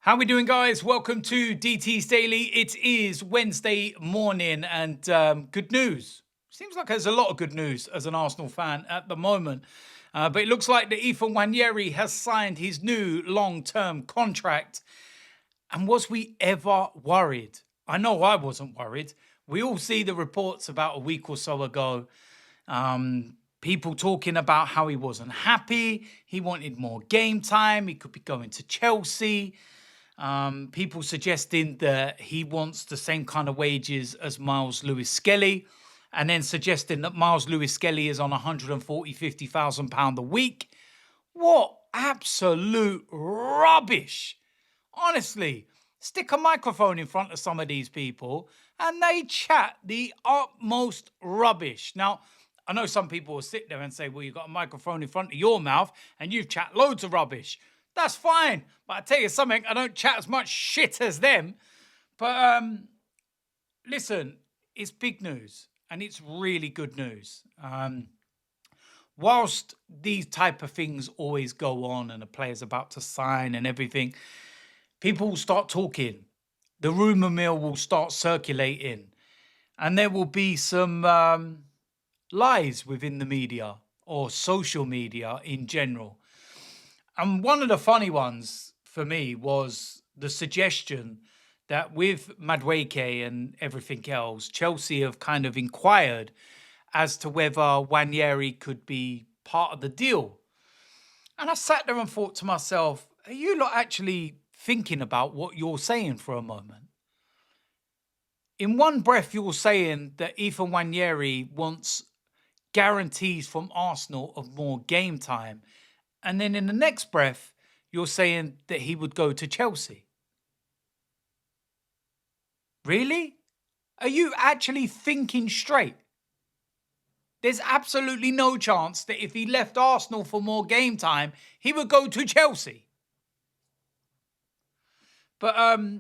How we doing, guys? Welcome to DT's Daily. It is Wednesday morning and good news. Seems like there's a lot of good news as an Arsenal fan at the moment. But it looks like that Nwaneri has signed his new long-term contract. And was we ever worried? I know I wasn't worried. We all see the reports about a week or so ago. People talking about how he wasn't happy. He wanted more game time. He could be going to Chelsea. People suggesting that he wants the same kind of wages as Miles Lewis-Skelly, and then suggesting that Miles Lewis-Skelly is on £140,000-50,000 a week. What absolute rubbish. Honestly, stick a microphone in front of some of these people and they chat the utmost rubbish. Now, I know some people will sit there and say, well, you've got a microphone in front of your mouth and you've chat loads of rubbish. That's fine. But I tell you something, I don't chat as much shit as them. But listen, it's big news and it's really good news. Whilst these type of things always go on and a player's about to sign and everything, people will start talking. The rumour mill will start circulating. And there will be some lies within the media or social media in general. And one of the funny ones for me was the suggestion that with Madueke and everything else, Chelsea have kind of inquired as to whether Nwaneri could be part of the deal. And I sat there and thought to myself, are you lot actually thinking about what you're saying for a moment? In one breath, you're saying that Nwaneri wants guarantees from Arsenal of more game time. And then in the next breath, you're saying that he would go to Chelsea. Really? Are you actually thinking straight? There's absolutely no chance that if he left Arsenal for more game time, he would go to Chelsea. But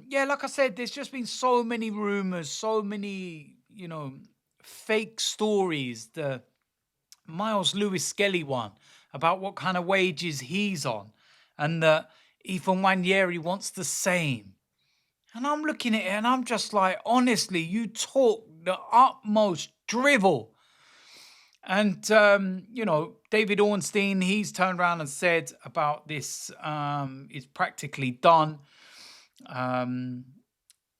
yeah, like I said, there's just been so many rumours, so many, fake stories. The Miles Lewis-Skelly one about what kind of wages he's on and that Nwaneri wants the same. And I'm looking at it and I'm just like, honestly, you talk the utmost drivel. And, David Ornstein, he's turned around and said about this is practically done and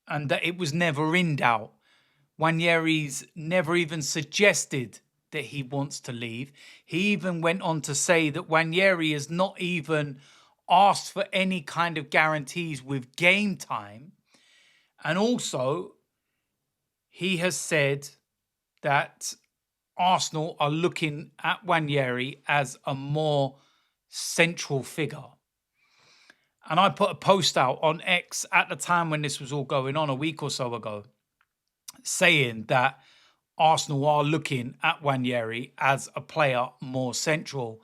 that it was never in doubt. Nwaneri's never even suggested that he wants to leave. He even went on to say that Nwaneri has not even asked for any kind of guarantees with game time. And also, he has said that Arsenal are looking at Nwaneri as a more central figure. And I put a post out on X at the time when this was all going on a week or so ago, saying that Arsenal are looking at Nwaneri as a player more central.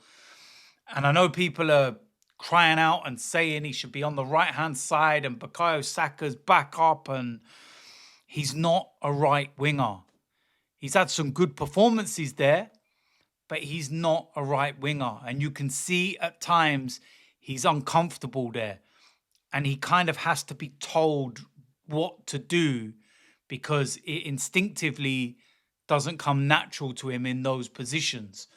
And I know people are crying out and saying he should be on the right-hand side and Bukayo Saka's back up, and he's not a right winger. He's had some good performances there, but he's not a right winger. And you can see at times he's uncomfortable there. And he kind of has to be told what to do because it instinctively doesn't come natural to him in those positions.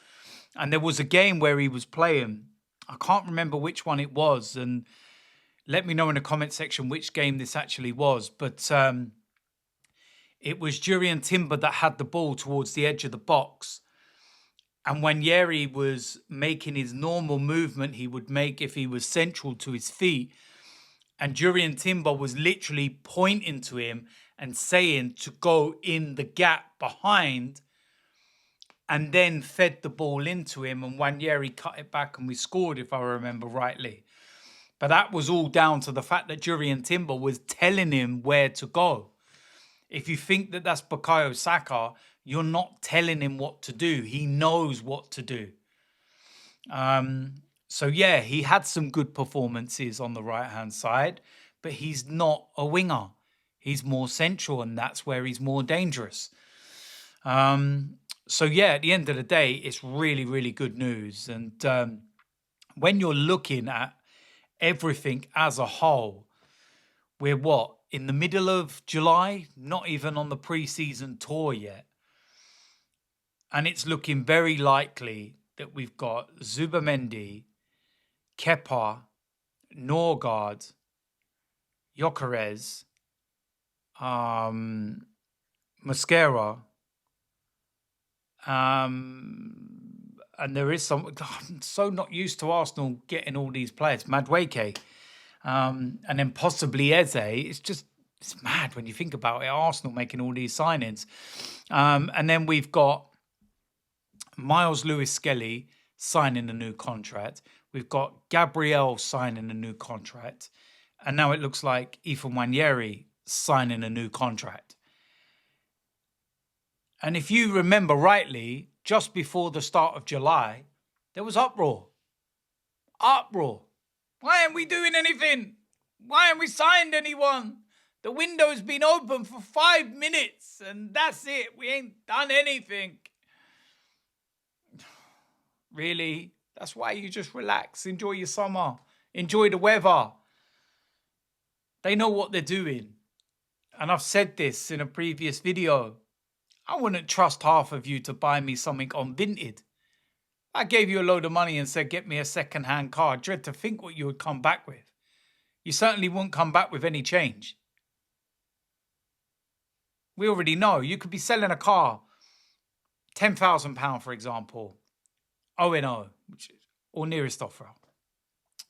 And there was a game where he was playing. I can't remember which one it was. And let me know in the comment section which game this actually was. But it was Jurriën Timber that had the ball towards the edge of the box. And Nwaneri was making his normal movement he would make if he was central to his feet. And Jurriën Timber was literally pointing to him and saying to go in the gap behind, and then fed the ball into him. And Nwaneri cut it back and we scored, if I remember rightly. But that was all down to the fact that Jurriën Timber was telling him where to go. If you think that that's Bukayo Saka, you're not telling him what to do. He knows what to do. So, yeah, he had some good performances on the right-hand side, but he's not a winger. He's more central, and that's where he's more dangerous. So, yeah, at the end of the day, it's really, really good news. And when you're looking at everything as a whole, We're what? In the middle of July? Not even on the pre-season tour yet. And it's looking very likely that we've got Zubamendi, Kepa, Norgard, Gyökeres, Mosquera, and there is some. I'm so not used to Arsenal getting all these players. Madueke, and then possibly Eze. It's mad when you think about it. Arsenal making all these signings, and then we've got Miles Lewis-Skelly signing a new contract. We've got Gabriel signing a new contract, and now it looks like Nwaneri signing a new contract. And if you remember rightly, just before the start of July, there was uproar. Uproar. Why aren't we doing anything? Why haven't we signed anyone? The window's been open for 5 minutes and that's it. We ain't done anything. Really? That's why you just relax, enjoy your summer, enjoy the weather. They know what they're doing. And I've said this in a previous video. I wouldn't trust half of you to buy me something on Vinted. I gave you a load of money and said, get me a second-hand car. I dread to think what you would come back with. You certainly wouldn't come back with any change. We already know. You could be selling a car, £10,000, for example, O&O, which is or nearest offer.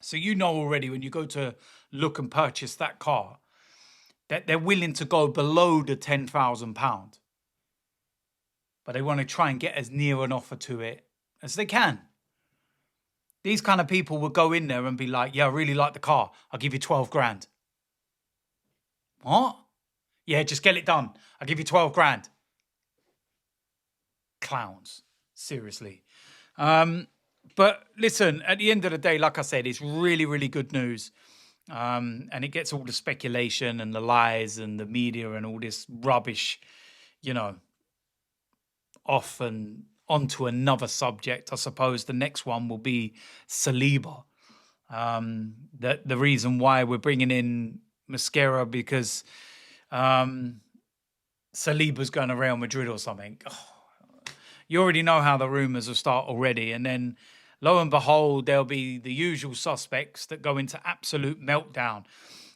So you know already when you go to look and purchase that car, that they're willing to go below the £10,000. But they want to try and get as near an offer to it as they can. These kind of people will go in there and be like, yeah, I really like the car. I'll give you 12 grand. What? Yeah, just get it done. I'll give you 12 grand. Clowns. Seriously. But listen, at the end of the day, like I said, it's really, really good news. And it gets all the speculation and the lies and the media and all this rubbish, you know, off and onto another subject. I suppose the next one will be Saliba. The reason why we're bringing in Mosquera because Saliba's going to Real Madrid or something. Oh, you already know how the rumours will start already. And then lo and behold, there'll be the usual suspects that go into absolute meltdown.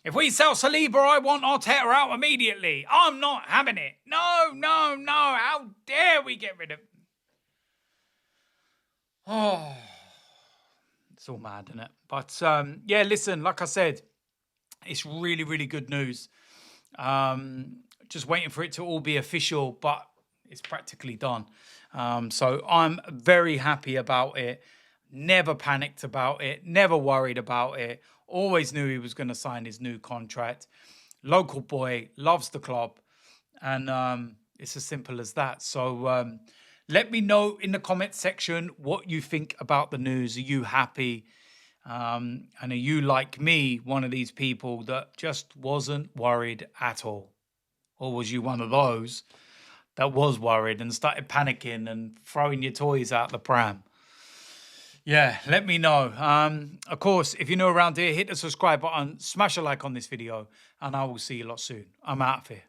If we sell Saliba, I want Arteta out immediately. I'm not having it. No, no, no. How dare we get rid of him? Oh, it's all mad, isn't it? But yeah, listen, like I said, it's really, really good news. Just waiting for it to all be official, but it's practically done. So I'm very happy about it. Never panicked about it. Never worried about it. Always knew he was going to sign his new contract. Local boy, loves the club. And it's as simple as that. So let me know in the comment section what you think about the news. Are you happy? And are you, like me, one of these people that just wasn't worried at all? Or was you one of those that was worried and started panicking and throwing your toys out the pram? Yeah, let me know. Of course, if you're new around here, hit the subscribe button, smash a like on this video, and I will see you lot soon. I'm out of here.